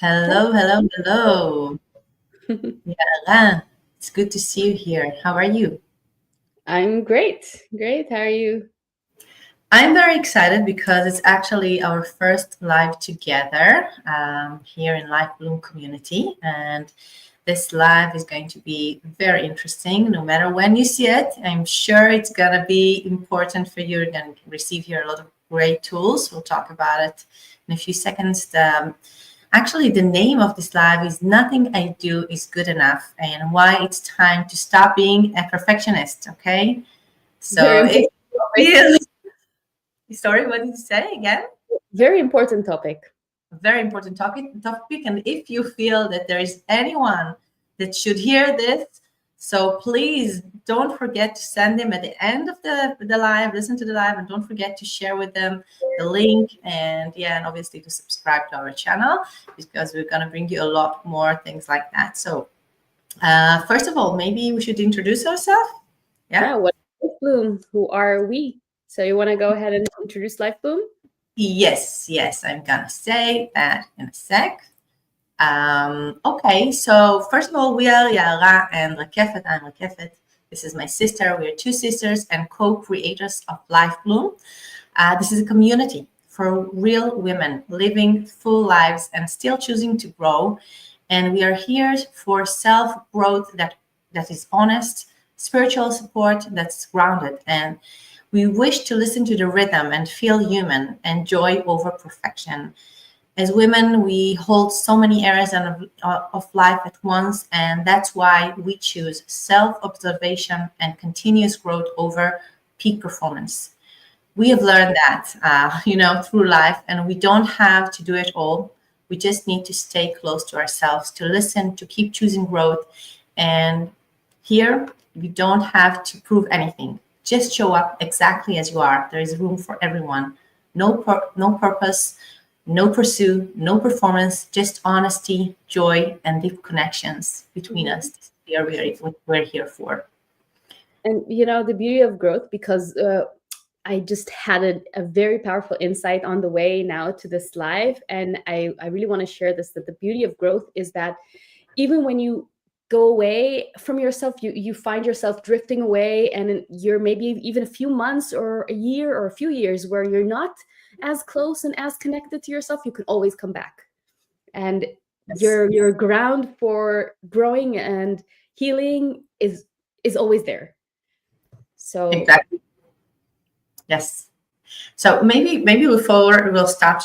Hello, hello, hello. Yara, it's good to see you here. How are you? I'm great. Great. How are you? I'm very excited because it's actually our first live together here in LifeBloom community. And this live is going to be very interesting. No matter when you see it, I'm sure it's going to be important for you. You're going to receive here a lot of great tools. We'll talk about it in a few seconds. Actually, the name of this live is Nothing I Do is Good Enough and why it's time to stop being a perfectionist. Okay. Very So if important you topic. feel, sorry, what did you say again? Very important topic. Very important topic. And if you feel that there is anyone that should hear this, so please don't forget to send them at the end of the live, listen to the live, and don't forget to share with them the link and obviously to subscribe to our channel because we're going to bring you a lot more things like that. So first of all, maybe we should introduce ourselves. Yeah. Yeah. What is LifeBloom? Who are we? So you want to go ahead and introduce LifeBloom? Yes, I'm gonna say that in a sec. Okay, so first of all, we are Yara and Rakefet. I'm Rakefet. This is my sister. We are two sisters and co-creators of LifeBloom. This is a community for real women living full lives and still choosing to grow. And we are here for self-growth that is honest, spiritual support that's grounded. And we wish to listen to the rhythm and feel human and joy over perfection. As women, we hold so many areas of life at once, and that's why we choose self-observation and continuous growth over peak performance. We have learned that, through life, and we don't have to do it all. We just need to stay close to ourselves, to listen, to keep choosing growth. And here, you don't have to prove anything. Just show up exactly as you are. There is room for everyone. No purpose, no pursuit, no performance, just honesty, joy, and deep connections between us. This is what we're here for. And the beauty of growth, because I just had a very powerful insight on the way now to this live. And I really want to share this, that the beauty of growth is that even when you go away from yourself, you find yourself drifting away, and you're maybe even a few months or a year or a few years where you're not as close and as connected to yourself, you can always come back. And Yes, your ground for growing and healing is always there. So exactly. Yes. So maybe before we'll start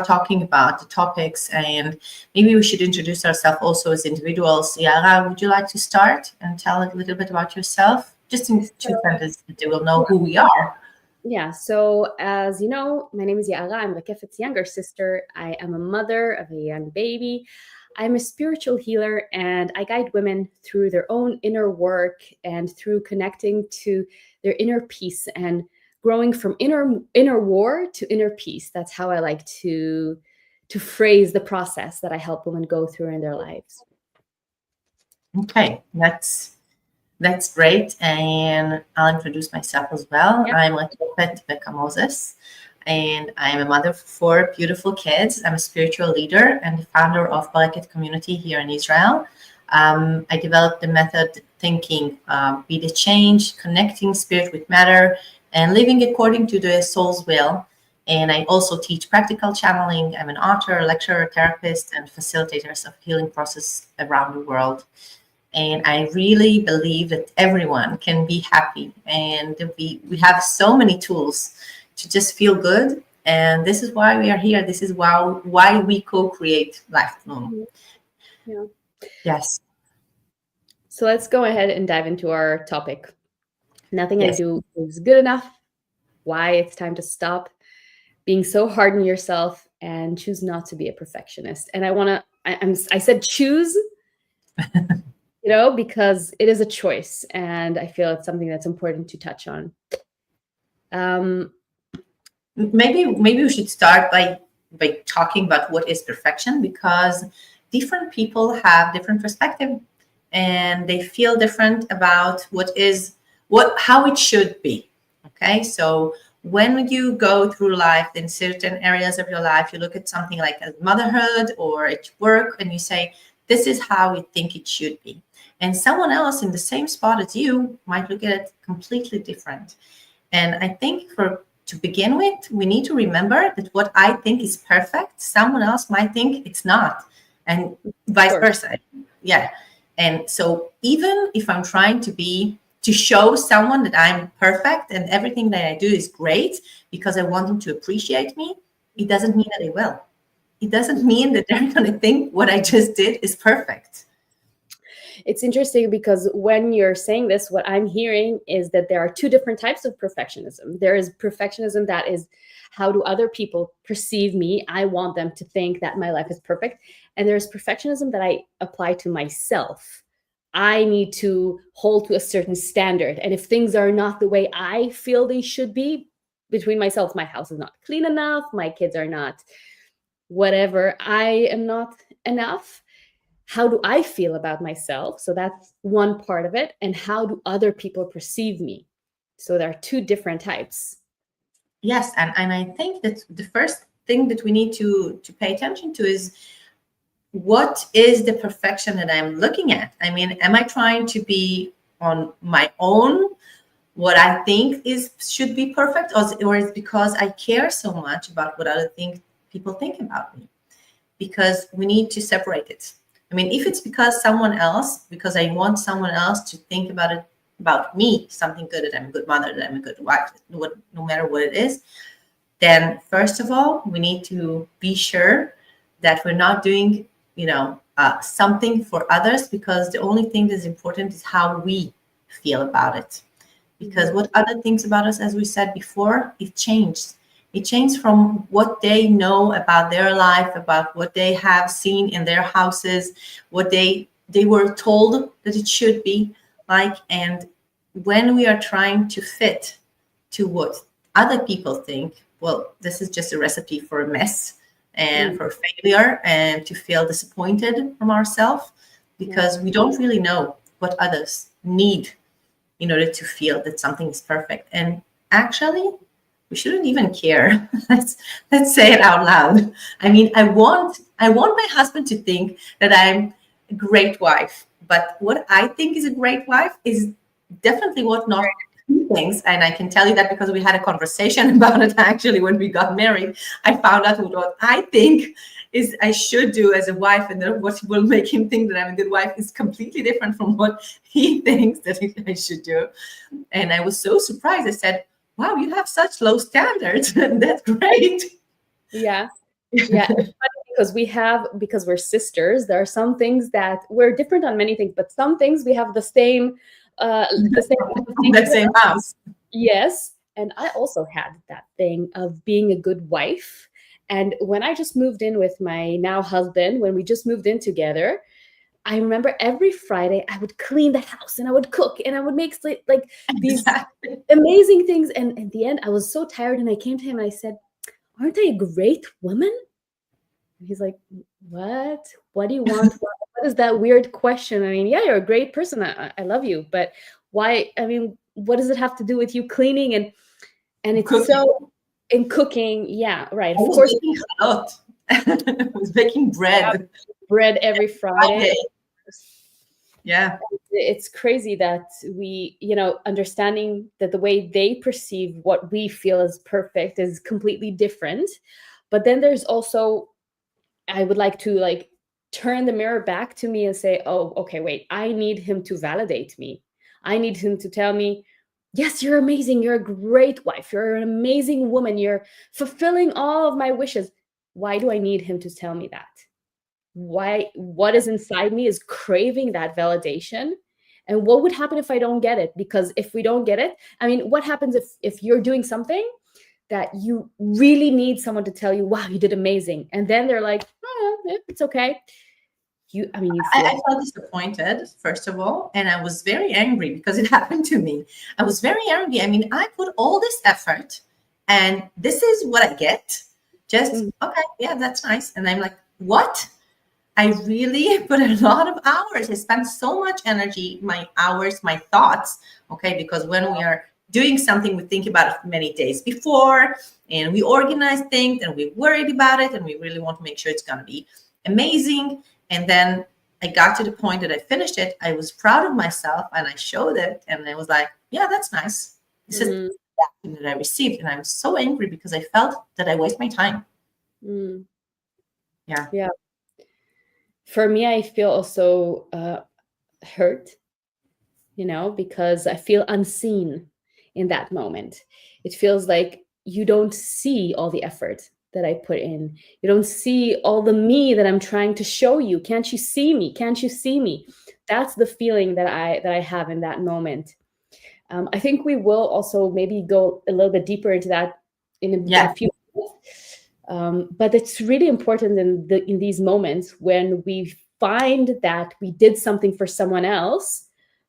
talking about the topics, and maybe we should introduce ourselves also as individuals. Yara, would you like to start and tell a little bit about yourself, just in two sentences, that they will know who we are? yeah, so as you know, my name is Yara. I'm Rakefet's younger sister. I am a mother of a young baby. I'm a spiritual healer, and I guide women through their own inner work and through connecting to their inner peace and growing from inner war to inner peace. That's how I like to phrase the process that I help women go through in their lives. Okay, that's great, and I'll introduce myself as well. Yeah. I'm Rakefet Becca Moses, and I'm a mother of four beautiful kids. I'm a spiritual leader and the founder of Barakat community here in Israel. I developed the method thinking, be the change, connecting spirit with matter, and living according to the soul's will. And I also teach practical channeling. I'm an author, lecturer, therapist, and facilitators of healing process around the world. And I really believe that everyone can be happy, and we have so many tools to just feel good. And this is why we are here. This is why we co-create LifeBloom. Yeah. Yes, So let's go ahead and dive into our topic. Nothing I yes, do is good enough. Why it's time to stop being so hard on yourself and choose not to be a perfectionist. And I want to, I said choose, because it is a choice, and I feel it's something that's important to touch on. Um, maybe we should start by talking about what is perfection, because different people have different perspective and they feel different about how it should be. Okay, so when you go through life in certain areas of your life, you look at something like a motherhood or at work and you say, this is how you think it should be. And someone else in the same spot as you might look at it completely different. And I think to begin with, we need to remember that what I think is perfect, someone else might think it's not, and vice versa. Yeah. And so even if I'm trying to show someone that I'm perfect and everything that I do is great because I want them to appreciate me, it doesn't mean that they will. It doesn't mean that they're going to think what I just did is perfect. It's interesting because when you're saying this, what I'm hearing is that there are two different types of perfectionism. There is perfectionism that is, how do other people perceive me? I want them to think that my life is perfect. And there's perfectionism that I apply to myself. I need to hold to a certain standard. And if things are not the way I feel they should be, between myself, my house is not clean enough, my kids are not whatever, I am not enough. How do I feel about myself? So that's one part of it. And how do other people perceive me? So there are two different types. Yes. And I think that the first thing that we need to pay attention to is, what is the perfection that I'm looking at? I mean, am I trying to be on my own, what I think should be perfect, or is it because I care so much about what other people think about me? Because we need to separate it. I mean, if it's because I want someone else to think about me, something good, that I'm a good mother, that I'm a good wife, no matter what it is, then first of all, we need to be sure that we're not doing, something for others, because the only thing that's important is how we feel about it. Because what other thinks about us, as we said before, it changed. It changed from what they know about their life, about what they have seen in their houses, what they were told that it should be like. And when we are trying to fit to what other people think, well, this is just a recipe for a mess and for failure, and to feel disappointed from ourselves, because we don't really know what others need in order to feel that something is perfect. And actually, we shouldn't even care. let's say it out loud. I mean, I want my husband to think that I'm a great wife, but what I think is a great wife is definitely what not he thinks. And I can tell you that because we had a conversation about it actually when we got married. I found out what I think is I should do as a wife, and then what will make him think that I'm a good wife is completely different from what he thinks that I should do. And I was so surprised. I said, wow, you have such low standards. That's great. Yeah. Yeah. It's funny because we're sisters, there are some things that we're different on many things, but some things we have the same that same house. Yes. And I also had that thing of being a good wife. And when I just moved in with my now husband, when we just moved in together, I remember every Friday I would clean the house and I would cook and I would make like these amazing things. And at the end, I was so tired, and I came to him and I said, aren't I a great woman? And he's like, what? What do you want? What is that weird question? I mean, yeah, you're a great person. I love you. But why? I mean, what does it have to do with you cleaning and it's cooking. So in cooking? Yeah, right. Of course. Making a lot. I was baking bread. Bread every Friday. Yeah. It's crazy that we, understanding that the way they perceive what we feel as perfect is completely different. But then there's also, I would like to turn the mirror back to me and say, oh, okay, wait, I need him to validate me. I need him to tell me, yes, you're amazing. You're a great wife. You're an amazing woman. You're fulfilling all of my wishes. Why do I need him to tell me that? Why? What is inside me is craving that validation. And what would happen if I don't get it? Because if we don't get it, I mean, what happens if you're doing something that you really need someone to tell you, wow, you did amazing. And then they're like, oh, it's okay. I felt disappointed, first of all, and I was very angry because it happened to me. I was very angry. I mean, I put all this effort and this is what I get. Just, okay, yeah, that's nice. And I'm like, what? I really put a lot of hours. I spent so much energy, my hours, my thoughts. Okay, because when we are doing something, we think about it many days before, and we organize things, and we're worried about it, and we really want to make sure it's going to be amazing. And then I got to the point that I finished it. I was proud of myself, and I showed it, and I was like, yeah, that's nice. This is the action that I received. And I was so angry because I felt that I waste my time. Yeah. Yeah. For me, I feel also hurt, because I feel unseen in that moment. It feels like you don't see all the effort that I put in. You don't see all the me that I'm trying to show you. Can't you see me? Can't you see me? That's the feeling that I have in that moment. I think we will also maybe go a little bit deeper into that in a few minutes. But it's really important in these moments when we find that we did something for someone else,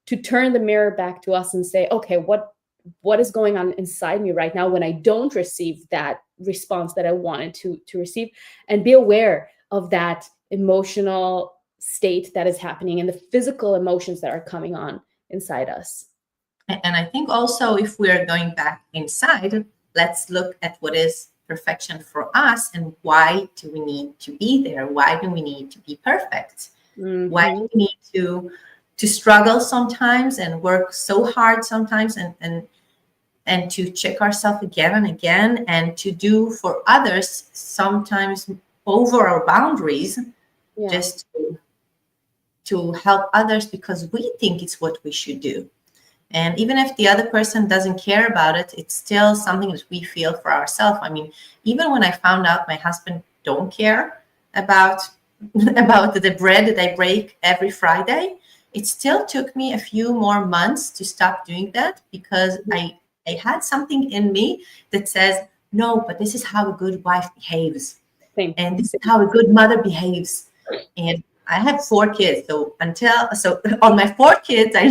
to turn the mirror back to us and say, okay, what is going on inside me right now when I don't receive that response that I wanted to receive, and be aware of that emotional state that is happening and the physical emotions that are coming on inside us. And I think also, if we're going back inside, let's look at what is perfection for us, and why do we need to be there? Why do we need to be perfect? Why do we need to struggle sometimes and work so hard sometimes, and to check ourselves again and again, and to do for others sometimes over our boundaries, just to help others because we think it's what we should do. And even if the other person doesn't care about it, it's still something that we feel for ourselves. I mean, even when I found out my husband don't care about the bread that I break every Friday, it still took me a few more months to stop doing that, because I had something in me that says, no, but this is how a good wife behaves. And this is how a good mother behaves. And I have 4 kids. So on my 4 kids, I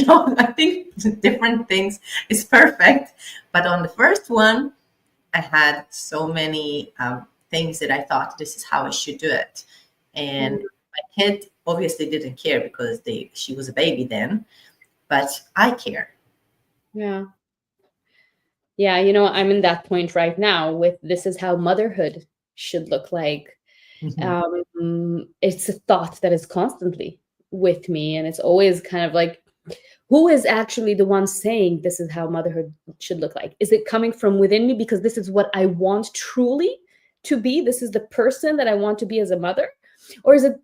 think different things is perfect. But on the first one, I had so many things that I thought this is how I should do it. And my kid obviously didn't care because she was a baby then, but I care. Yeah. Yeah, I'm in that point right now with this is how motherhood should look like. It's a thought that is constantly with me, and it's always kind of like, who is actually the one saying this is how motherhood should look like? Is it coming from within me because this is what I want truly to be? This is the person that I want to be as a mother? Or is it,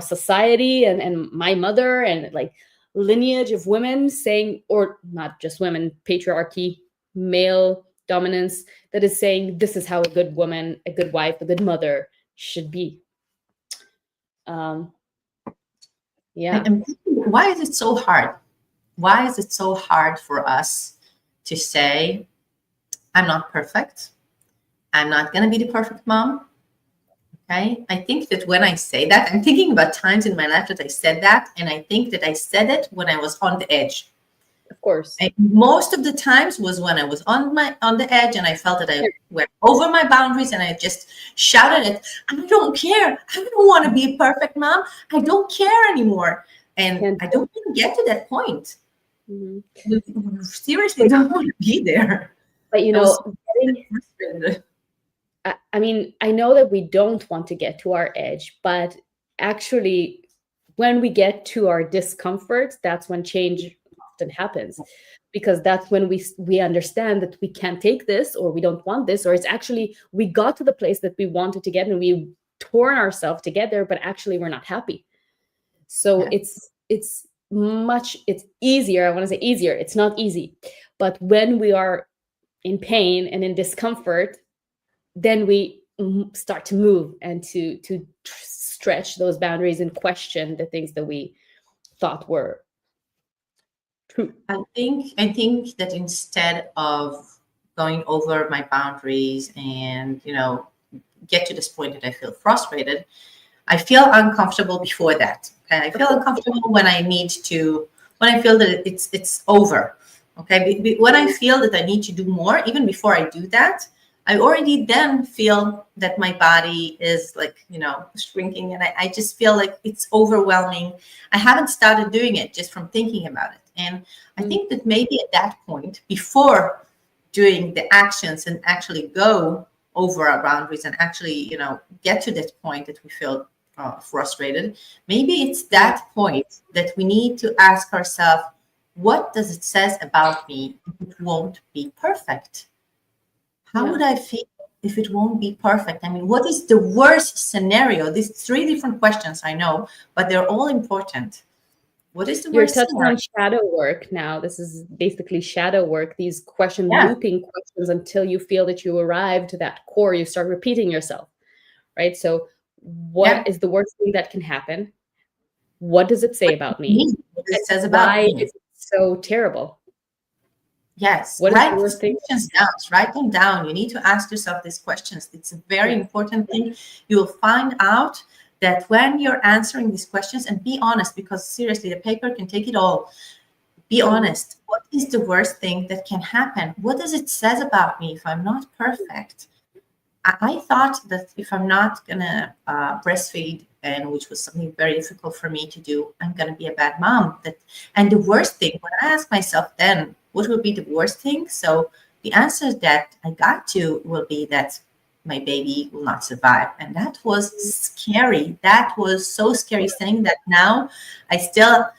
society and my mother and like lineage of women saying, or not just women, patriarchy, male dominance, that is saying this is how a good woman, a good wife, a good mother should be? Yeah. And why is it so hard? Why is it so hard for us to say, I'm not perfect. I'm not going to be the perfect mom. Okay. I think that when I say that, I'm thinking about times in my life that I said that. And I think that I said it when I was on the edge. Of course. And most of the times was when I was on the edge, and I felt that I went over my boundaries, and I just shouted it. I don't care. I don't want to be a perfect mom. I don't care anymore. And I don't want to get to that point. Seriously, don't want to be there. But I mean, I know that we don't want to get to our edge, but actually, when we get to our discomfort, that's when change often happens, because that's when we understand that we can't take this, or we don't want this, or it's actually we got to the place that we wanted to get, and we torn ourselves together, but actually we're not happy. So it's easier. I want to say easier. It's not easy, but when we are in pain and in discomfort, then we start to move and to stretch those boundaries and question the things that we thought were true. I think that instead of going over my boundaries and get to this point that I feel frustrated, I feel uncomfortable before that. Okay, I feel uncomfortable when I feel that it's over. Okay, when I feel that I need to do more, even before I do that, I already then feel that my body is like, shrinking, and I just feel like it's overwhelming. I haven't started doing it just from thinking about it. And I think that maybe at that point, before doing the actions and actually go over our boundaries and actually, get to that point that we feel frustrated, maybe it's that point that we need to ask ourselves, what does it says about me if it won't be perfect? How would I feel if it won't be perfect? I mean, what is the worst scenario? These three different questions, I know, but they're all important. What is the You're worst touching scenario? on shadow work now. This is basically shadow work, these Yeah, looping questions until you feel that you arrive to that core. You start repeating yourself, right? So, yeah. what is the worst thing that can happen? What does it say What does about it me? mean? What And it says about why me? is it so terrible? Yes, What is the write these worst thing? questions down. Write them down. You need to ask yourself these questions. It's a very Yeah. important thing. You will find out that when you're answering these questions, and be honest, because seriously, the paper can take it all. Be honest. What is the worst thing that can happen? What does it says about me if I'm not perfect? I thought that if I'm not gonna breastfeed, and which was something very difficult for me to do, I'm gonna be a bad mom. And the worst thing, when I asked myself then, what would be the worst thing? So the answer that I got to will be that my baby will not survive, and that was scary. That was so scary. Saying that now, I still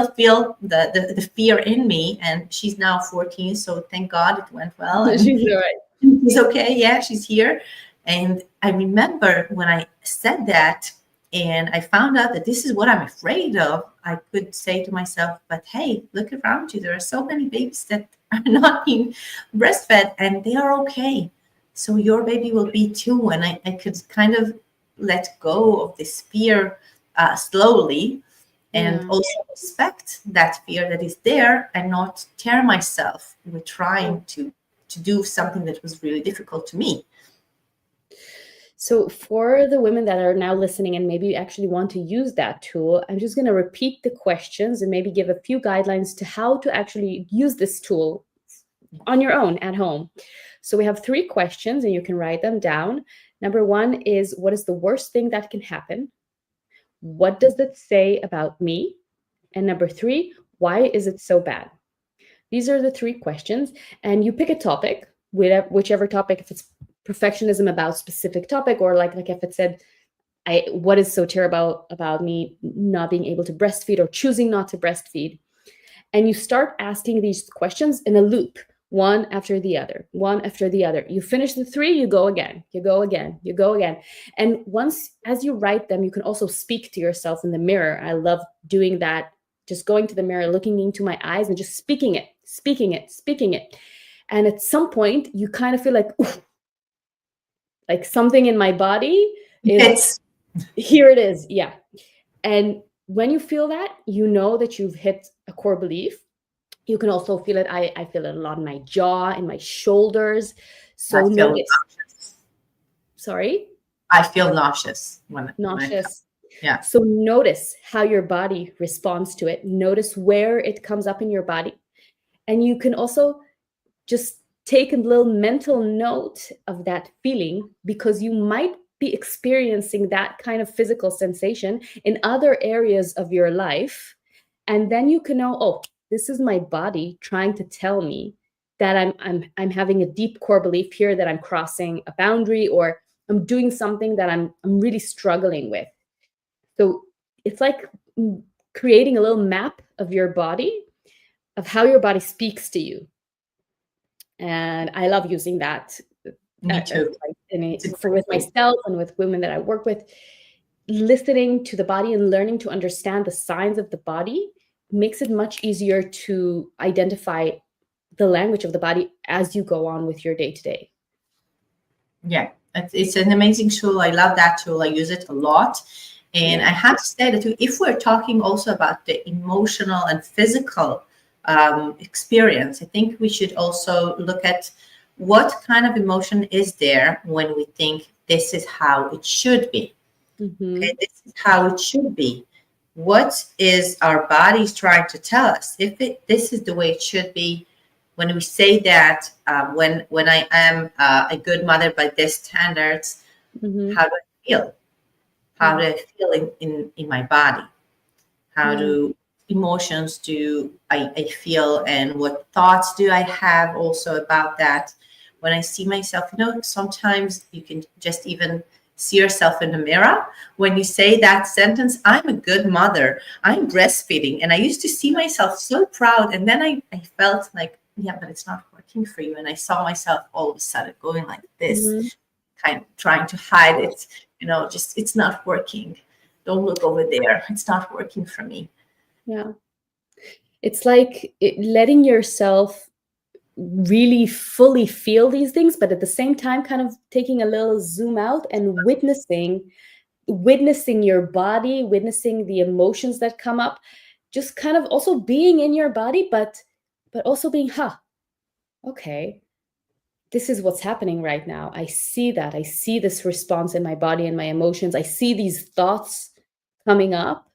feel the fear in me. And she's now 14, so thank God it went well. And She's all right. she's okay. Yeah, she's here. And I remember when I said that and I found out that this is what I'm afraid of, I could say to myself, but hey, look around you. There are so many babies that are not being breastfed and they are okay. So your baby will be too. And I could kind of let go of this fear slowly, and Yeah. also respect that fear that is there and not tear myself with trying to do something that was really difficult to me. So, for the women that are now listening and maybe actually want to use that tool, I'm just going to repeat the questions and maybe give a few guidelines to how to actually use this tool on your own at home. So, we have 3 questions and you can write them down. Number 1 is, what is the worst thing that can happen? What does it say about me? And number 3, why is it so bad? These are the 3 questions. And you pick a topic, whichever topic, if it's perfectionism about specific topic, or like if it said, what is so terrible about me not being able to breastfeed or choosing not to breastfeed? And you start asking these questions in a loop, one after the other, one after the other. You finish the 3, you go again, you go again, you go again. And once, as you write them, you can also speak to yourself in the mirror. I love doing that, just going to the mirror, looking into my eyes and just speaking it, speaking it, speaking it. And at some point, you kind of feel like, oof, like something in my body is, It's here it is. Yeah. And when you feel that, you know that you've hit a core belief. You can also feel it. I feel it a lot in my jaw, in my shoulders. I So feel notice. nauseous. Sorry? I feel nauseous when it comes. Nauseous. Yeah. So notice how your body responds to it. Notice where it comes up in your body. And you can also just take a little mental note of that feeling, because you might be experiencing that kind of physical sensation in other areas of your life. And then you can know, oh, this is my body trying to tell me that I'm having a deep core belief here, that I'm crossing a boundary, or I'm doing something that I'm really struggling with. So it's like creating a little map of your body, of how your body speaks to you. And I love using that Me too. It's a for great with tool. myself and with women that I work with. Listening to the body and learning to understand the signs of the body makes it much easier to identify the language of the body as you go on with your day to day. Yeah, it's an amazing tool. I love that tool. I use it a lot. And I have to say that if we're talking also about the emotional and physical experience, I think we should also look at what kind of emotion is there when we think this is how it should be. Okay, this is how it should be. What is our bodies trying to tell us? If this is the way it should be, when we say that, when I am a good mother by this standards, how do I feel? How do I feel in my body? How do emotions do I feel, and what thoughts do I have also about that. When I see myself, sometimes you can just even see yourself in the mirror when you say that sentence, I'm a good mother, I'm breastfeeding. And I used to see myself so proud. And then I felt like, yeah, but it's not working for you. And I saw myself all of a sudden going like this, Mhm. kind of trying to hide it, just it's not working. Don't look over there. It's not working for me. Yeah. It's like letting yourself really fully feel these things, but at the same time, kind of taking a little zoom out and witnessing your body, witnessing the emotions that come up, just kind of also being in your body, but also being, okay, this is what's happening right now. I see that. I see this response in my body and my emotions. I see these thoughts coming up.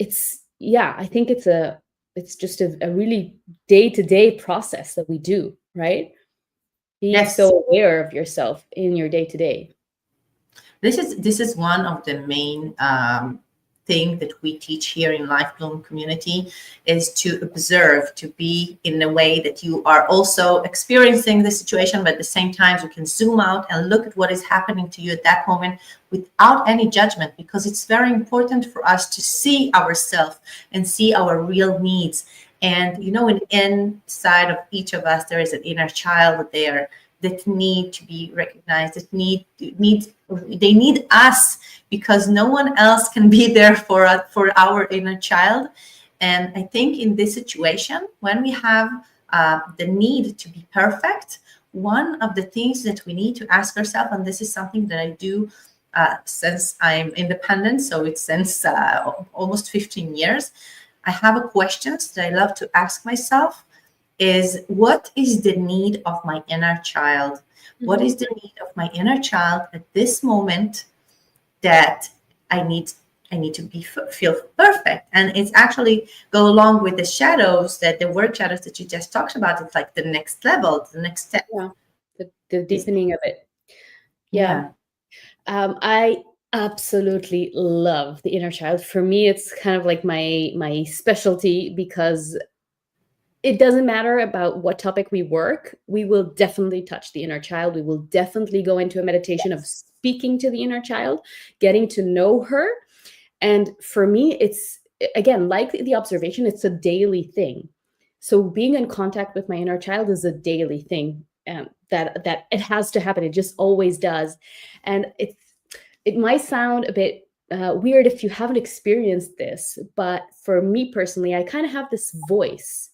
I think it's just a really day-to-day process that we do, right? Being Yes. so aware of yourself in your day-to-day. This is one of the main thing that we teach here in LifeBloom community, is to observe, to be in a way that you are also experiencing the situation, but at the same time you can zoom out and look at what is happening to you at that moment without any judgment, because it's very important for us to see ourselves and see our real needs. And inside of each of us there is an inner child there that need to be recognized, that they need us, because no one else can be there for our inner child. And I think in this situation, when we have the need to be perfect, one of the things that we need to ask ourselves, and this is something that I do since I'm independent, so it's since almost 15 years, I have a question that I love to ask myself, is what is the need of my inner child? What is the need of my inner child at this moment that I need to feel perfect? And it's actually go along with the shadows, that the word shadows that you just talked about. It's like the next level, the next step. Yeah, the deepening of it. Yeah. Yeah. I absolutely love the inner child. For me, it's kind of like my specialty, because it doesn't matter about what topic we work, we will definitely touch the inner child. We will definitely go into a meditation of speaking to the inner child, getting to know her. And for me, it's, again, like the observation, it's a daily thing. So being in contact with my inner child is a daily thing, that it has to happen. It just always does. And it might sound a bit weird if you haven't experienced this, but for me personally, I kind of have this voice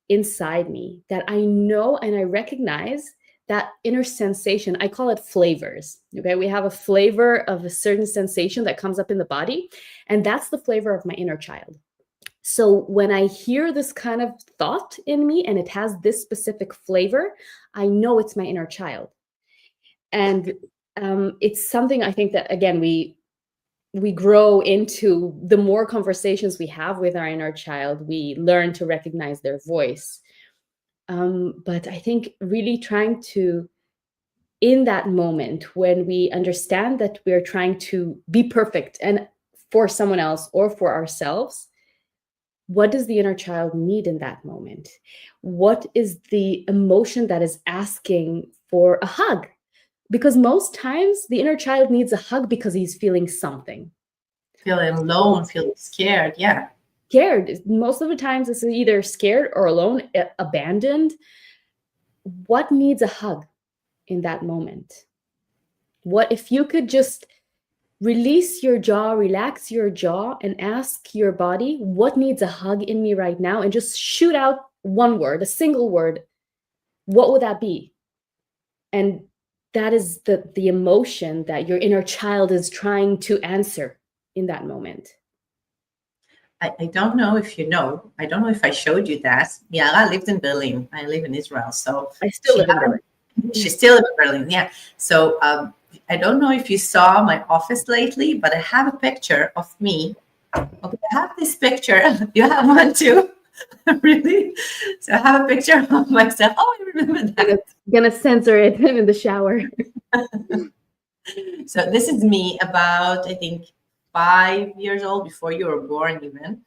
inside me that I know and I recognize that inner sensation. I call it flavors. Okay, we have a flavor of a certain sensation that comes up in the body, and that's the flavor of my inner child. So when I hear this kind of thought in me and it has this specific flavor, I know it's my inner child. And it's something, I think, that, again, we grow into. The more conversations we have with our inner child, we learn to recognize their voice. But I think really trying to, in that moment when we understand that we're trying to be perfect, and for someone else or for ourselves, what does the inner child need in that moment? What is the emotion that is asking for a hug? Because most times the inner child needs a hug because he's feeling something. Feeling alone, feeling scared. Yeah. Scared. Most of the times it's either scared or alone, abandoned. What needs a hug in that moment? What if you could just release your jaw, relax your jaw, and ask your body, what needs a hug in me right now? And just shoot out one word, a single word. What would that be? And that is the emotion that your inner child is trying to answer in that moment. I don't know if you know. I don't know if I showed you that. Yara lived in Berlin. I live in Israel, so I still live in Berlin. She's still in Berlin. Yeah. So I don't know if you saw my office lately, but I have a picture of me. Okay, I have this picture. You have one too, really? So I have a picture of myself. Oh, I remember that. Gonna censor it in the shower. So this is me about, I think, 5 years old, before you were born even.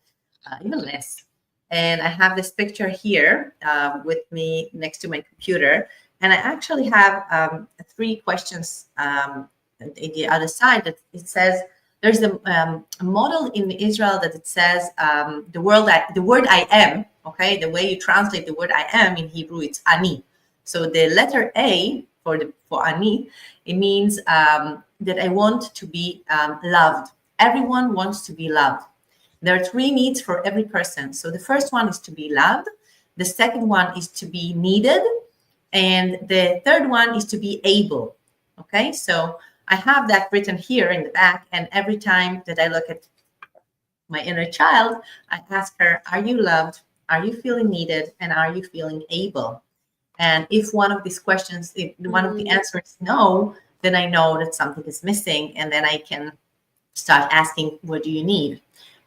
even less. And I have this picture here with me next to my computer. And I actually have 3 questions in the other side that it says, there's a model in Israel that it says the word I am, okay, the way you translate the word I am in Hebrew, it's ani. So the letter A for ani, it means that I want to be loved. Everyone wants to be loved. There are 3 needs for every person. So the first one is to be loved. The second one is to be needed. And the third one is to be able. Okay, so I have that written here in the back. And every time that I look at my inner child, I ask her, are you loved? Are you feeling needed? And are you feeling able? And if one of these questions, if one of the answers is no, then I know that something is missing. And then I can start asking, what do you need?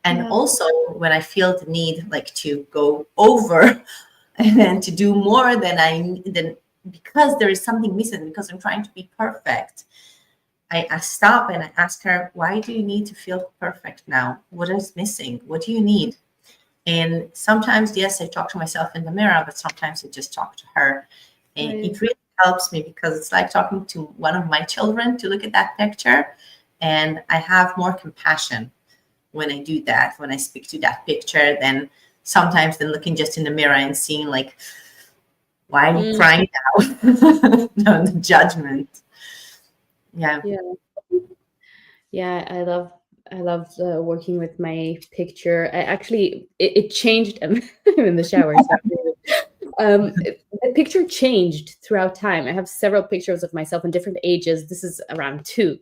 And also when I feel the need like to go over and then to do more than because there is something missing, because I'm trying to be perfect, I stop and I ask her, why do you need to feel perfect now? What is missing? What do you need? And sometimes, yes, I talk to myself in the mirror, but sometimes I just talk to her. And it really helps me because it's like talking to one of my children to look at that picture. And I have more compassion when I do that, when I speak to that picture, than sometimes than looking just in the mirror and seeing like, why are you crying now? No, the judgment. Yeah. Yeah, I loved working with my picture. I actually it changed in the shower. The picture changed throughout time. I have several pictures of myself in different ages. This is around 2,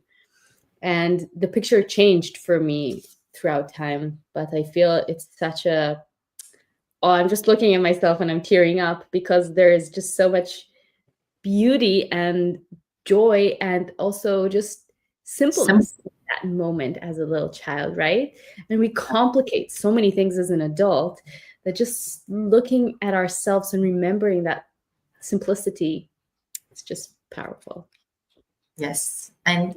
and the picture changed for me throughout time. But I feel it's such a I'm just looking at myself and I'm tearing up because there is just so much beauty and joy and also just simpleness in that moment as a little child, right? And we complicate so many things as an adult that just looking at ourselves and remembering that simplicity, it's just powerful. Yes. And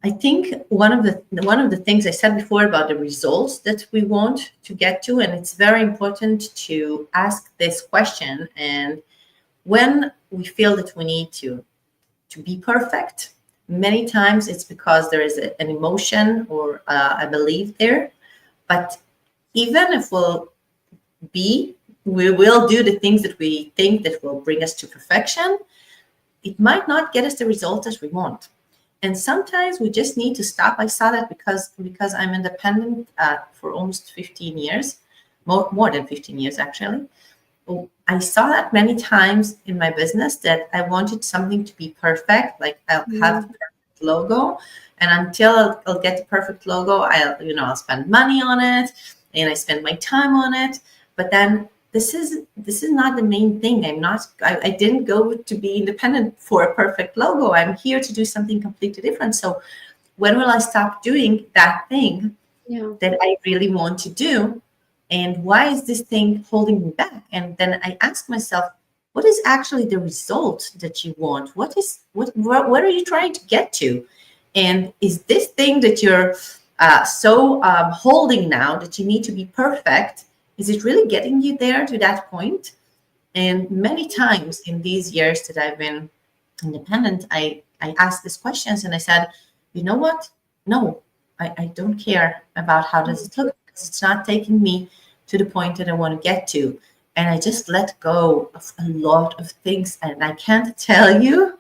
I think one of the things I said before about the results that we want to get to, and it's very important to ask this question. And when we feel that we need to be perfect, many times it's because there is an emotion or a belief there. But even if we will do the things that we think that will bring us to perfection, it might not get us the results that we want. And sometimes we just need to stop. I saw that because I'm independent for almost 15 years, more than 15 years actually. I saw that many times in my business that I wanted something to be perfect, like I'll have a perfect logo, and until I'll get the perfect logo, I'll spend money on it and I spend my time on it. But then this is not the main thing. I didn't go to be independent for a perfect logo. I'm here to do something completely different. So when will I stop doing that thing that I really want to do? And why is this thing holding me back? And then I ask myself, what is actually the result that you want? What are you trying to get to? And is this thing that you're so holding now that you need to be perfect, is it really getting you there to that point? And many times in these years that I've been independent, I asked these questions and I said, you know what? No, I don't care about how does it look, because it's not taking me to the point that I want to get to. And I just let go of a lot of things. And I can't tell you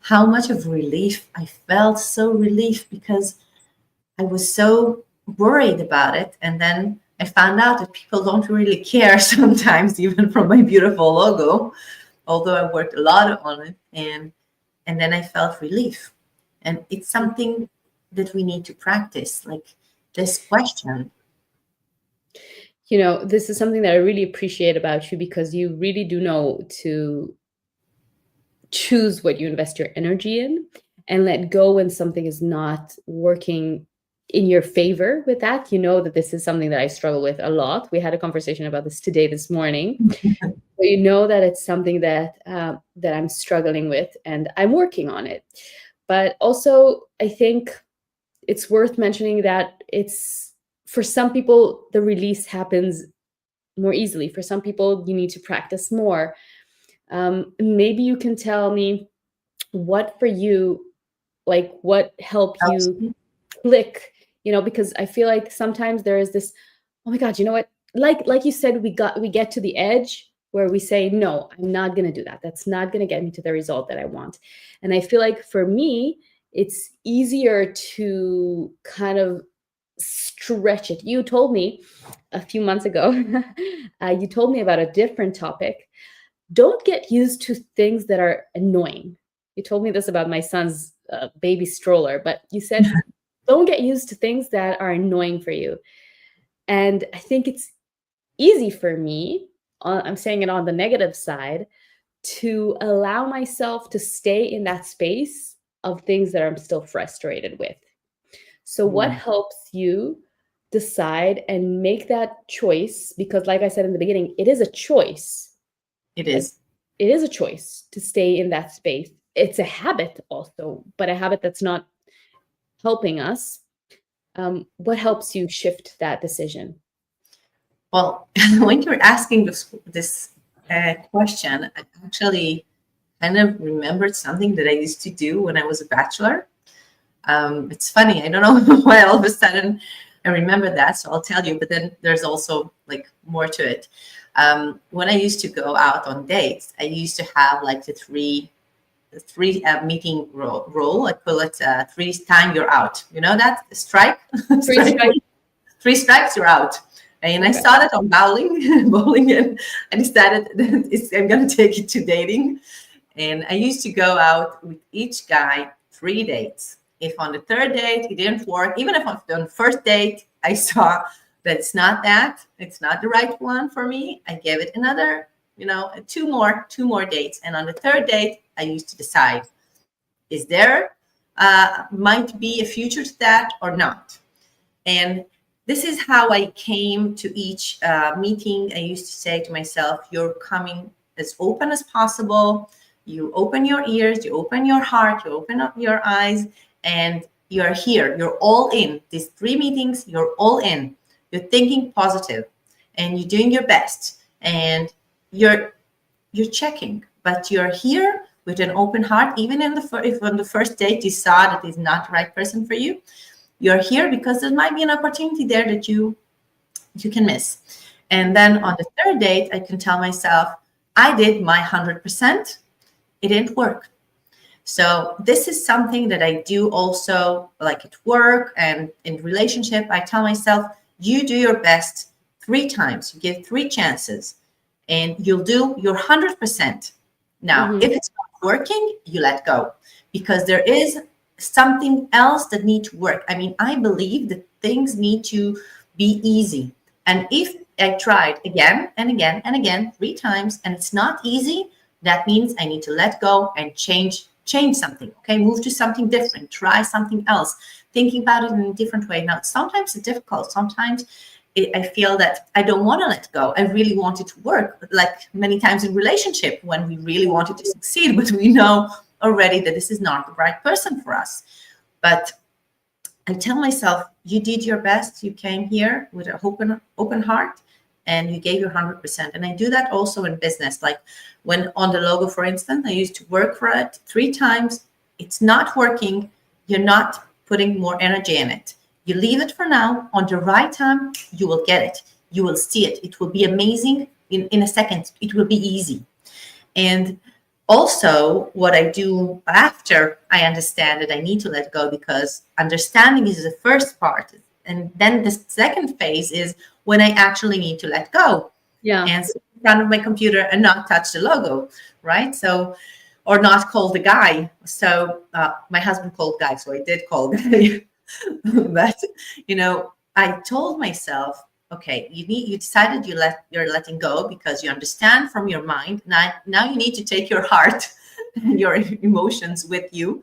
how much of relief I felt, so relief, because I was so worried about it. And then I found out that people don't really care sometimes, even from my beautiful logo, although I worked a lot on it. And then I felt relief. And it's something that we need to practice, like this question. This is something that I really appreciate about you, because you really do know to choose what you invest your energy in and let go when something is not working in your favor with that. You know that this is something that I struggle with a lot. We had a conversation about this this morning. So you know that it's something that I'm struggling with, and I'm working on it. But also, I think it's worth mentioning that it's for some people, the release happens more easily. For some people, you need to practice more. Maybe you can tell me what for you, like what helped you click, because I feel like sometimes there is this, oh my God, you know what? Like you said, we get to the edge where we say, no, I'm not going to do that. That's not going to get me to the result that I want. And I feel like for me, it's easier to kind of stretch it. You told me a few months ago, you told me about a different topic. Don't get used to things that are annoying. You told me this about my son's baby stroller, but you said, don't get used to things that are annoying for you. And I think it's easy for me, I'm saying it on the negative side, to allow myself to stay in that space of things that I'm still frustrated with. So what helps you decide and make that choice? Because like I said in the beginning, it is a choice. It is. It is a choice to stay in that space. It's a habit also, but a habit that's not helping us. What helps you shift that decision? Well, when you're asking this question, I actually kind of remembered something that I used to do when I was a bachelor. It's funny. I don't know why all of a sudden I remember that, so I'll tell you. But then there's also like more to it. When I used to go out on dates, I used to have like the three meeting rule. I call it 3 times you're out. You know that strike, three strikes you're out. And I started on bowling, and I decided that I'm going to take it to dating. And I used to go out with each guy 3 dates. If on the third date it didn't work, even if on the first date I saw that it's not the right one for me, I gave it another, two more dates. And on the third date, I used to decide, is there might be a future to that or not? And this is how I came to each meeting. I used to say to myself, you're coming as open as possible. You open your ears, you open your heart, you open up your eyes, and you're here. You're all in. These 3 meetings, you're all in. You're thinking positive, and you're doing your best, and you're checking, but you're here with an open heart. Even if on the first date you saw that is not the right person for you, you're here because there might be an opportunity there that you can miss. And then on the third date, I can tell myself, I did my 100%. It didn't work. So this is something that I do also, like at work and in relationship. I tell myself, you do your best 3 times. You give 3 chances, and you'll do your 100%. Now, if it's not working, you let go, because there is something else that needs to work. I mean, I believe that things need to be easy. And if I tried again and again and again 3 times and it's not easy, that means I need to let go and change something. Okay, move to something different, try something else, thinking about it in a different way. Now, sometimes it's difficult. Sometimes I feel that I don't want to let go. I really want it to work, like many times in relationship when we really wanted to succeed, but we know already that this is not the right person for us. But I tell myself, you did your best. You came here with an open heart, and you gave your 100%. And I do that also in business. Like when on the logo, for instance, I used to work for it 3 times. It's not working. You're not putting more energy in it. You leave it for now. On the right time, you will get it. You will see it. It will be amazing in a second. It will be easy. And also, what I do after I understand that I need to let go, because understanding is the first part. And then the second phase is when I actually need to let go. Yeah. And sit in front of my computer and not touch the logo, right? So, or not call the guy. So my husband called guy, so I did call guy. But, I told myself, okay, you decided you're letting go because you understand from your mind. Now you need to take your heart and your emotions with you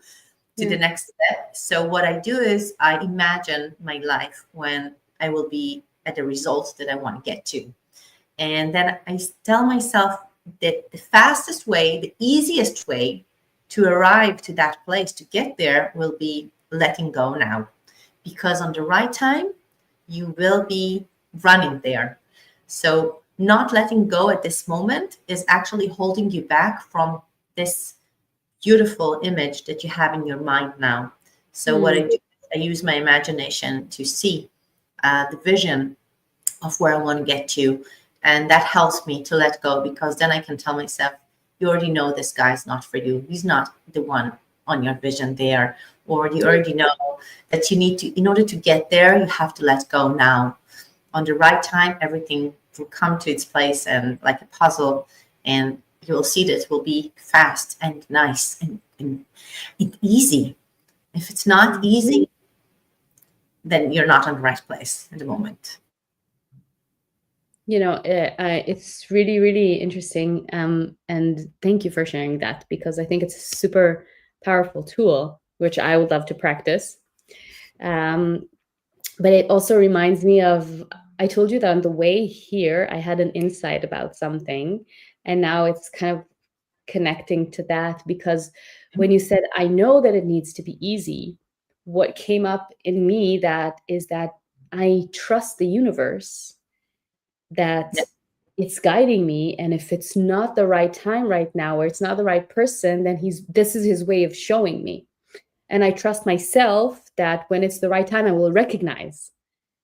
to the next step. So what I do is I imagine my life when I will be at the results that I want to get to. And then I tell myself that the fastest way, the easiest way to arrive to that place, to get there, will be letting go now. Because on the right time, you will be running there. So not letting go at this moment is actually holding you back from this beautiful image that you have in your mind now. So what I do, I use my imagination to see the vision of where I want to get to. And that helps me to let go, because then I can tell myself, you already know this guy's not for you. He's not the one on your vision there. Or you already know that you need to, in order to get there, you have to let go now. On the right time, everything will come to its place and like a puzzle, and you will see that it will be fast and nice and easy. If it's not easy, then you're not in the right place at the moment. It's really, really interesting. And thank you for sharing that, because I think it's a super powerful tool, which I would love to practice. But it also reminds me of, I told you that on the way here, I had an insight about something, and now it's kind of connecting to that, because when you said, I know that it needs to be easy, what came up in me that is that I trust the universe that it's guiding me, and if it's not the right time right now, or it's not the right person, then this is his way of showing me. And I trust myself that when it's the right time, I will recognize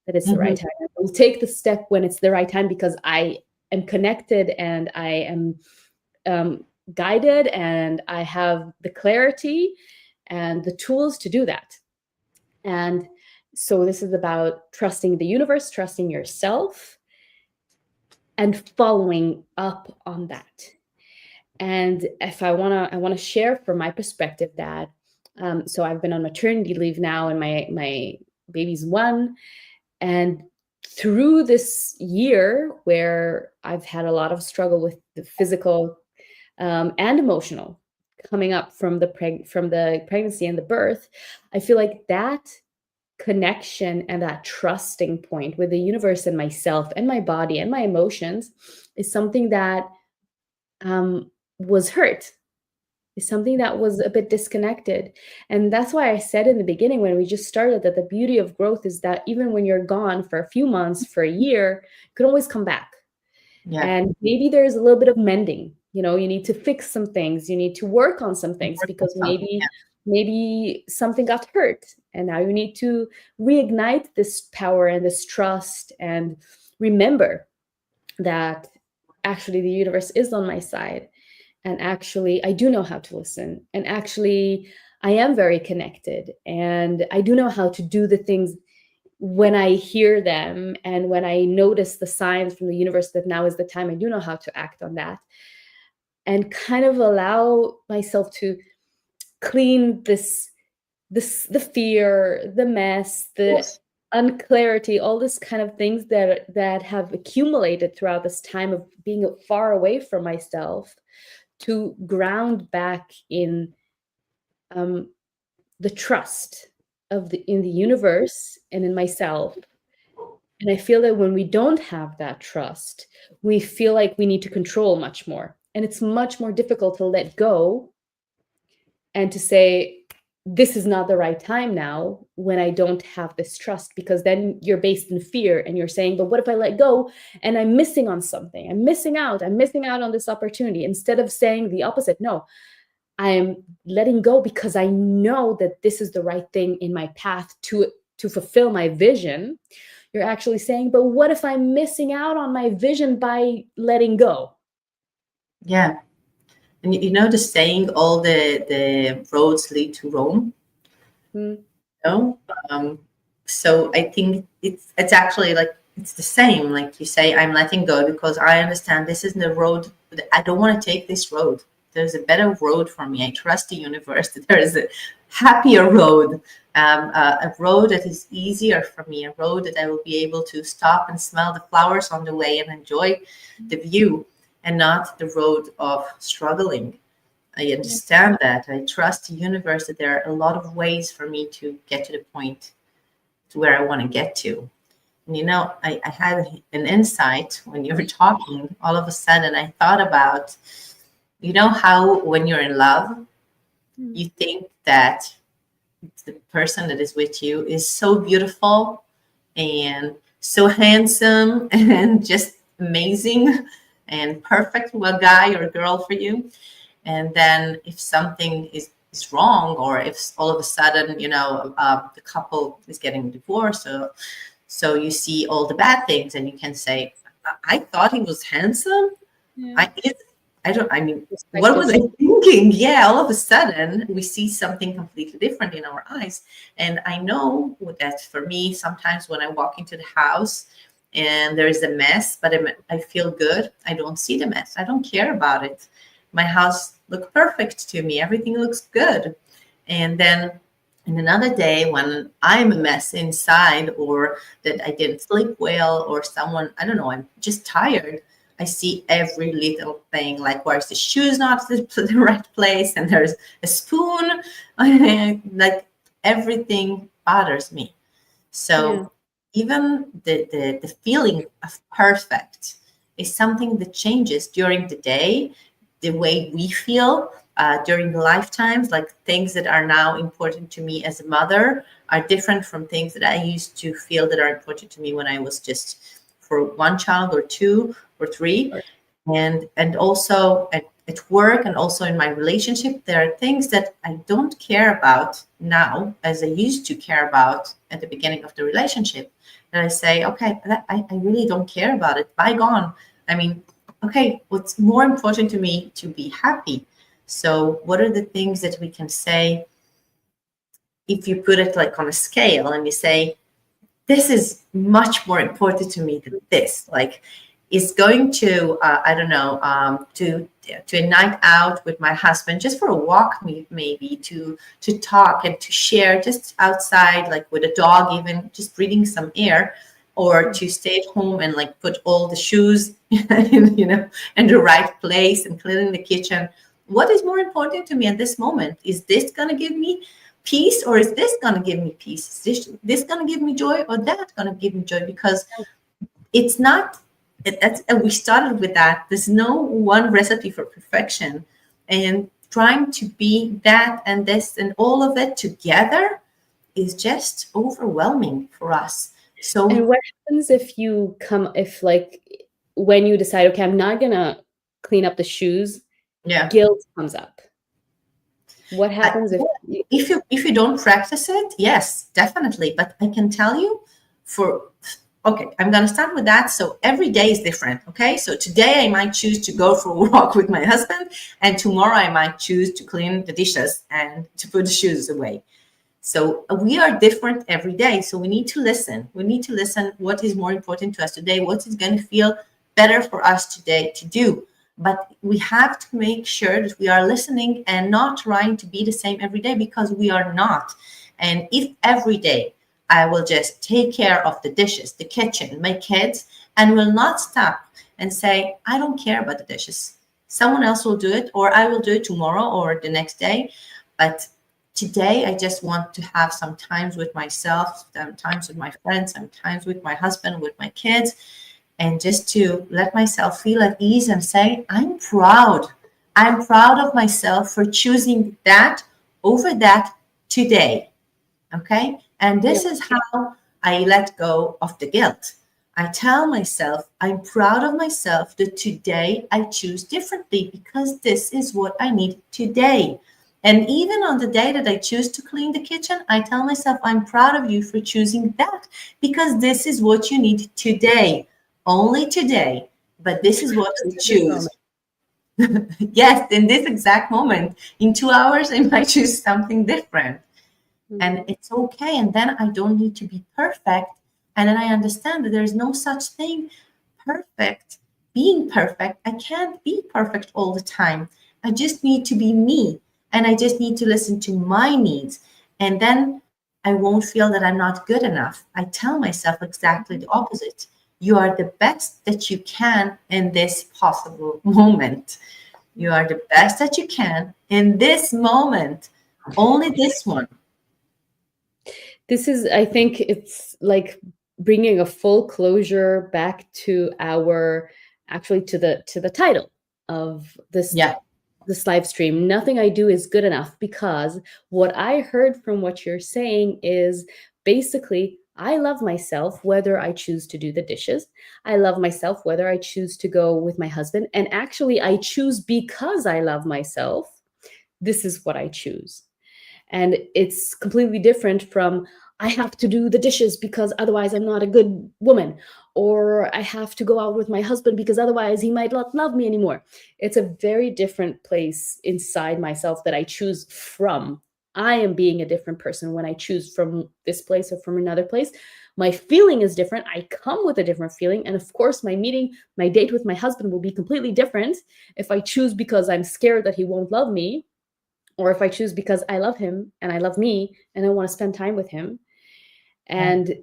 that it's the right time. I will take the step when it's the right time, because I am connected and I am guided, and I have the clarity and the tools to do that. And so this is about trusting the universe, trusting yourself, and following up on that. And if I want to share from my perspective that, so I've been on maternity leave now, and my baby's 1. And through this year where I've had a lot of struggle with the physical and emotional coming up from the pregnancy and the birth, I feel like that connection and that trusting point with the universe and myself and my body and my emotions is something that was hurt, is something that was a bit disconnected. And that's why I said in the beginning, when we just started, that the beauty of growth is that even when you're gone for a few months, for a year, you can always come back. Yeah. And maybe there's a little bit of mending. You need to fix some things. You need to work on some things, because maybe something got hurt, and now you need to reignite this power and this trust, and remember that actually the universe is on my side. And actually, I do know how to listen. And actually, I am very connected. And I do know how to do the things when I hear them, and when I notice the signs from the universe that now is the time, I do know how to act on that. And kind of allow myself to clean the fear, the mess, the unclarity, all this kind of things that have accumulated throughout this time of being far away from myself, to ground back in the trust in the universe and in myself. And I feel that when we don't have that trust, we feel like we need to control much more. And it's much more difficult to let go and to say, this is not the right time now, when I don't have this trust, because then you're based in fear, and you're saying, but what if I let go and I'm missing on something? I'm missing out on this opportunity. Instead of saying the opposite, no, I'm letting go because I know that this is the right thing in my path to fulfill my vision. You're actually saying, but what if I'm missing out on my vision by letting go? Yeah. And the saying, all the roads lead to Rome. So I think it's actually like, it's the same. Like you say, I'm letting go because I understand this isn't the road. I don't want to take this road. There's a better road for me. I trust the universe that there is a happier road, a road that is easier for me, a road that I will be able to stop and smell the flowers on the way and enjoy the view, and not the road of struggling. I understand that. I trust the universe that there are a lot of ways for me to get to the point to where I want to get to. And I had an insight when you were talking. All of a sudden, I thought about, how when you're in love, you think that the person that is with you is so beautiful and so handsome and just amazing and perfect well guy or girl for you. And then if something is wrong, or if all of a sudden, the couple is getting divorced, so you see all the bad things, and you can say, I thought he was handsome. Yeah. I mean, what Perspective was I thinking? Yeah, all of a sudden we see something completely different in our eyes. And I know that for me, sometimes when I walk into the house and there is a mess, but I feel good, I don't see the mess. I don't care about it. My house looks perfect to me. Everything looks good. And then in another day when I'm a mess inside, or that I didn't sleep well, or someone, I don't know, I'm just tired, I see every little thing, like where's the shoes not the right place, and there's a spoon, like everything bothers me. yeah. So even the feeling of perfect is something that changes during the day, the way we feel during the lifetimes, like things that are now important to me as a mother are different from things that I used to feel that are important to me when I was just for one child or two or three. And also at work, and also in my relationship, there are things that I don't care about now as I used to care about at the beginning of the relationship. And I say, okay, I really don't care about it. Bygone. I mean, okay, what's more important to me to be happy? So what are the things that we can say, if you put it like on a scale and you say, this is much more important to me than this, like is going to I don't know, to a night out with my husband, just for a walk, maybe to talk and to share just outside, like with a dog, even just breathing some air, or to stay at home and like put all the shoes in the right place and cleaning the kitchen. What is more important to me at this moment? Is this going to give me peace, or is this going to give me peace? Is this going to give me joy, or that going to give me joy? Because it's not we started with that. There's no one recipe for perfection, and trying to be that and this and all of it together is just overwhelming for us. And So what happens if like when you decide, okay, I'm not gonna clean up the shoes, yeah, guilt comes up. What I, happens if you don't practice it, yes, definitely. But I can tell you, for okay, I'm gonna start with that. So every day is different. Okay, so today I might choose to go for a walk with my husband, and tomorrow I might choose to clean the dishes and to put the shoes away. So we are different every day. So we need to listen. We need to listen what is more important to us today, what is going to feel better for us today to do. But we have to make sure that we are listening and not trying to be the same every day, because we are not. And if every day I will just take care of the dishes, the kitchen, my kids, and will not stop and say, I don't care about the dishes. Someone else will do it, or I will do it tomorrow or the next day. But today I just want to have some times with myself, sometimes with my friends, sometimes with my husband, with my kids, and just to let myself feel at ease and say, I'm proud. I'm proud of myself for choosing that over that today. Okay. And yeah, this is how I let go of the guilt. I tell myself, I'm proud of myself that today I choose differently, because this is what I need today. And even on the day that I choose to clean the kitchen, I tell myself, I'm proud of you for choosing that, because this is what you need today, only today. But this is what you just in this choose. moment. Yes, in this exact moment, in 2 hours, I might choose something different. And Mhm. it's okay. And then I don't need to be perfect. And then I understand that there's no such thing perfect, being perfect. I can't be perfect all the time. I just need to be me, and I just need to listen to my needs. And then I won't feel that I'm not good enough. I tell myself exactly the opposite. You are the best that you can in this possible moment. You are the best that you can in this moment, only this one. This is, I think it's like bringing a full closure back to our, actually to the title of Yeah. this live stream. Nothing I do is good enough, because what I heard from what you're saying is basically I love myself whether I choose to do the dishes. I love myself whether I choose to go with my husband. And actually, I choose because I love myself. This is what I choose. And it's completely different from I have to do the dishes because otherwise I'm not a good woman, or I have to go out with my husband because otherwise he might not love me anymore. It's a very different place inside myself that I choose from. I am being a different person when I choose from this place or from another place. My feeling is different. I come with a different feeling. And of course, my date with my husband will be completely different if I choose because I'm scared that he won't love me, or if I choose because I love him and I love me and I want to spend time with him. Yeah. And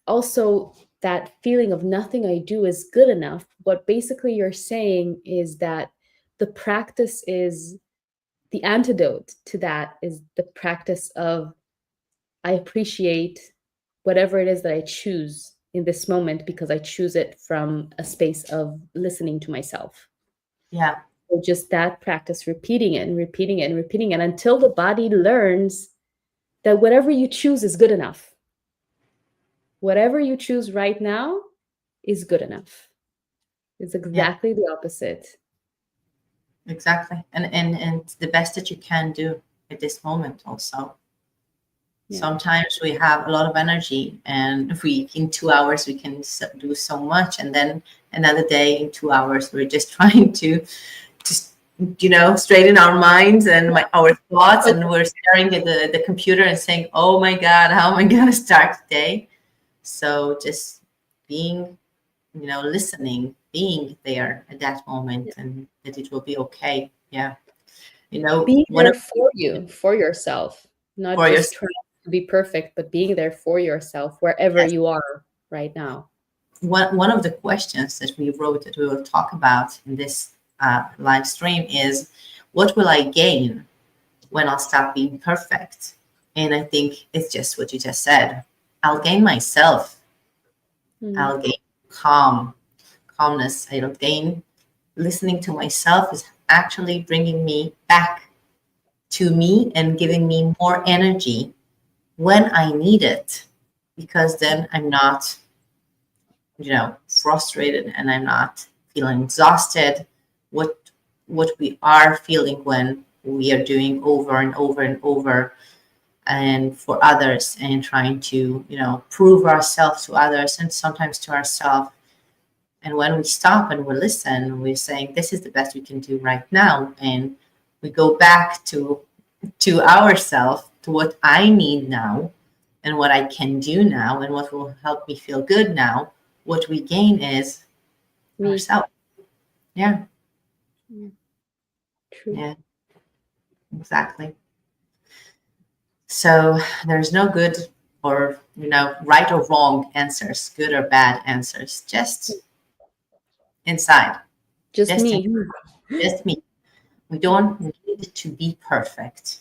also, that feeling of nothing I do is good enough. What basically you're saying is that the practice is the antidote to that is the practice of I appreciate whatever it is that I choose in this moment because I choose it from a space of listening to myself. Yeah. So just that practice, repeating it and repeating it and repeating it until the body learns that whatever you choose is good enough. Whatever you choose right now is good enough. It's Yeah. exactly the opposite. Exactly. And the best that you can do at this moment also. Yeah. Sometimes we have a lot of energy, and if we in 2 hours we can do so much, and then another day in 2 hours we're just trying to just straighten our minds and our thoughts, and we're staring at the computer and saying, oh my god, how am I going to start the day? So just being, listening, being there at that moment, and that it will be okay. Yeah. Being One there of for you, for yourself, not for just yourself. trying to be perfect, but being there for yourself wherever Yes. you are right now. One of the questions that we wrote that we will talk about in this live stream is, what will I gain when I'll stop being perfect? And I think it's just what you just said. I'll gain myself. Mm. I'll gain calmness. I'll gain listening to myself is actually bringing me back to me and giving me more energy when I need it, because then I'm not, frustrated, and I'm not feeling exhausted. What we are feeling when we are doing over and over and over and for others, and trying to prove ourselves to others and sometimes to ourselves. And when we stop and we listen, we're saying this is the best we can do right now, and we go back to ourselves, to what I need now and what I can do now and what will help me feel good now. What we gain is Me. ourselves. Yeah. Yeah. True. Yeah, exactly. So there's no good or right or wrong answers, good or bad answers, just inside, Just just in, me. just me. We don't need to be perfect.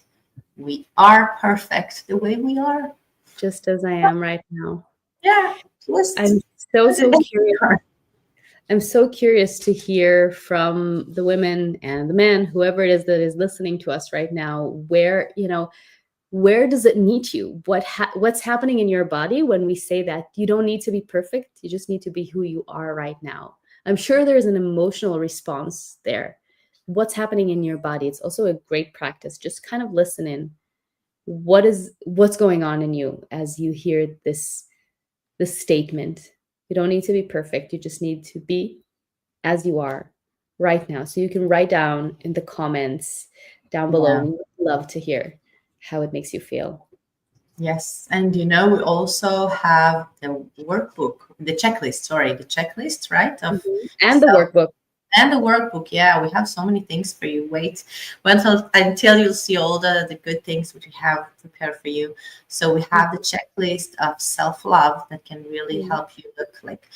We are perfect the way we are. Just as I am right now. Yeah, just I'm so, as the so best we curious. are. I'm so curious to hear from the women and the men, whoever it is that is listening to us right now, where does it meet you? What's happening in your body when we say that you don't need to be perfect, you just need to be who you are right now? I'm sure there's an emotional response there. What's happening in your body? It's also a great practice. Just kind of listen in. What's going on in you as you hear this statement? You don't need to be perfect. You just need to be as you are right now. So you can write down in the comments down below. Yeah. We would love to hear how it makes you feel. Yes. And we also have the workbook, the checklist, sorry, the checklist, right? Of And the self. workbook. And the workbook, yeah, we have so many things for you. Wait until you'll see all the good things which we have prepared for you. So we have the checklist of self-love that can really help you look like,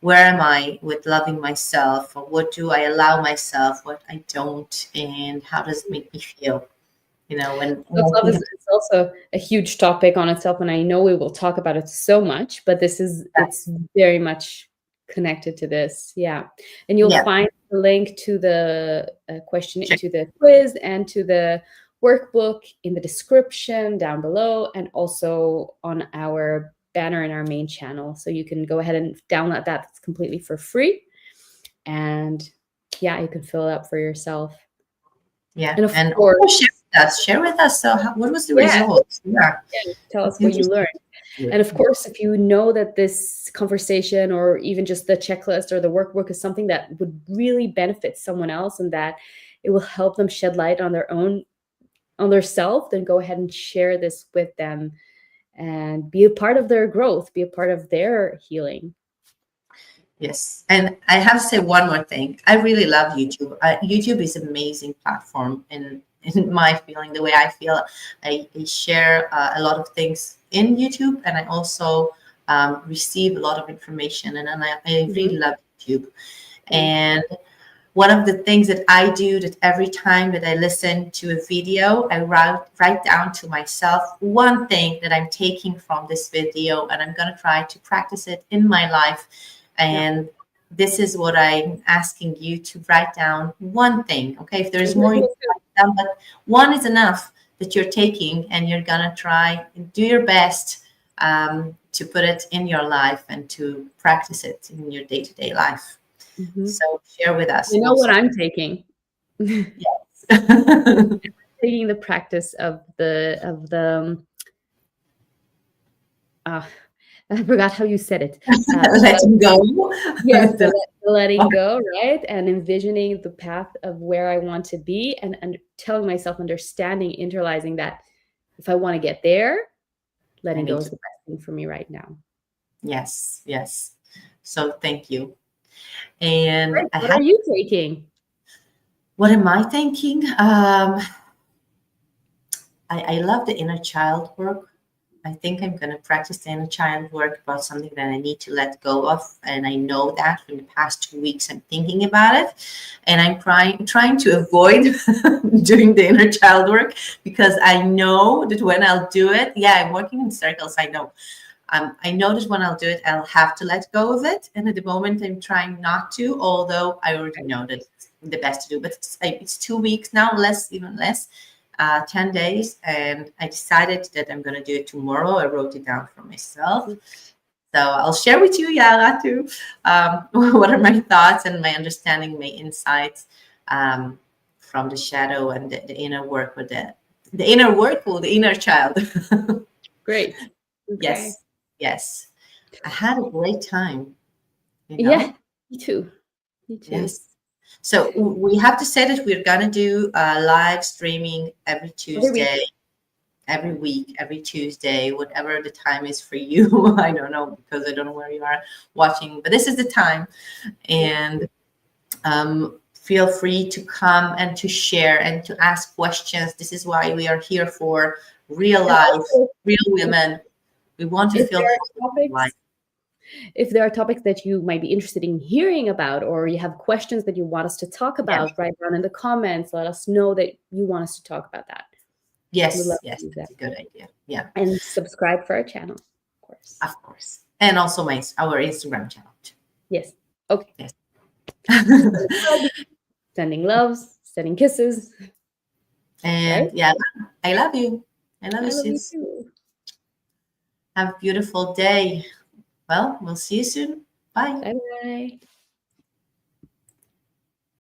where am I with loving myself? Or what do I allow myself? What I don't? And how does it make me feel? When Self-love we is have, it's also a huge topic on itself, and I know we will talk about it so much, but it's very much connected to this. Yeah. And you'll yeah, find the link to the question, check. to the quiz and to the workbook in the description down below, and also on our banner in our main channel. So you can go ahead and download that. It's completely for free. And yeah, you can fill it up for yourself. Yeah. And of And course, also share with us. Share with us. So what was the yeah, results? Yeah. tell us It's what you interesting. learned. And of course, if you know that this conversation or even just the checklist or the workbook is something that would really benefit someone else and that it will help them shed light on their own, on their self, then go ahead and share this with them and be a part of their growth, be a part of their healing. Yes. And I have to say one more thing. I really love YouTube. YouTube is an amazing platform in my feeling, the way I feel. I share a lot of things in YouTube, and I also receive a lot of information. And I really love YouTube. And one of the things that I do, that every time that I listen to a video, I write down to myself one thing that I'm taking from this video, and I'm going to try to practice it in my life. And this is what I'm asking you to write down one thing. Okay, if there's more, you can write down, but one is enough that you're taking, and you're going to try and do your best to put it in your life and to practice it in your day-to-day life. So share with us. You know what I'm taking? Yes. Taking the practice of the I forgot how you said it. Letting go. Yes, the letting go, right? And envisioning the path of where I want to be, and telling myself, understanding, internalizing that if I want to get there, letting go is the best thing for me right now. Yes, yes. So thank you. And Right. What are you taking? What am I thinking? I love the inner child work. I think I'm going to practice the inner child work about something that I need to let go of. And I know that from the past 2 weeks, I'm thinking about it. And I'm trying to avoid doing the inner child work, because I know that when I'll do it, I'm working in circles, I know. I know that when I'll do it, I'll have to let go of it. And at the moment, I'm trying not to, although I already know that it's the best to do. But it's 2 weeks now, even less. 10 days, and I decided that I'm going to do it tomorrow. I wrote it down for myself. So I'll share with you, Yara, too, what are my thoughts and my understanding, my insights from the shadow and the inner work with the inner work or the inner child. Great. Okay. Yes. I had a great time. Yeah, me too. Yes. So we have to say that we're going to do live streaming every Tuesday, every week, every Tuesday, whatever the time is for you. I don't know, because I don't know where you are watching, but this is the time. And feel free to come and to share and to ask questions. This is why we are here for real life, real women. We want to feel life. If there are topics that you might be interested in hearing about, or you have questions that you want us to talk about, write down in the comments. Let us know that you want us to talk about that. Yes, that's a good idea. Yeah. And subscribe for our channel, of course. Of course. And also our Instagram channel too. Yes. Okay. Yes. Sending loves, sending kisses. And I love you. I love you, sis. You too. Have a beautiful day. Well, we'll see you soon. Bye. Bye-bye.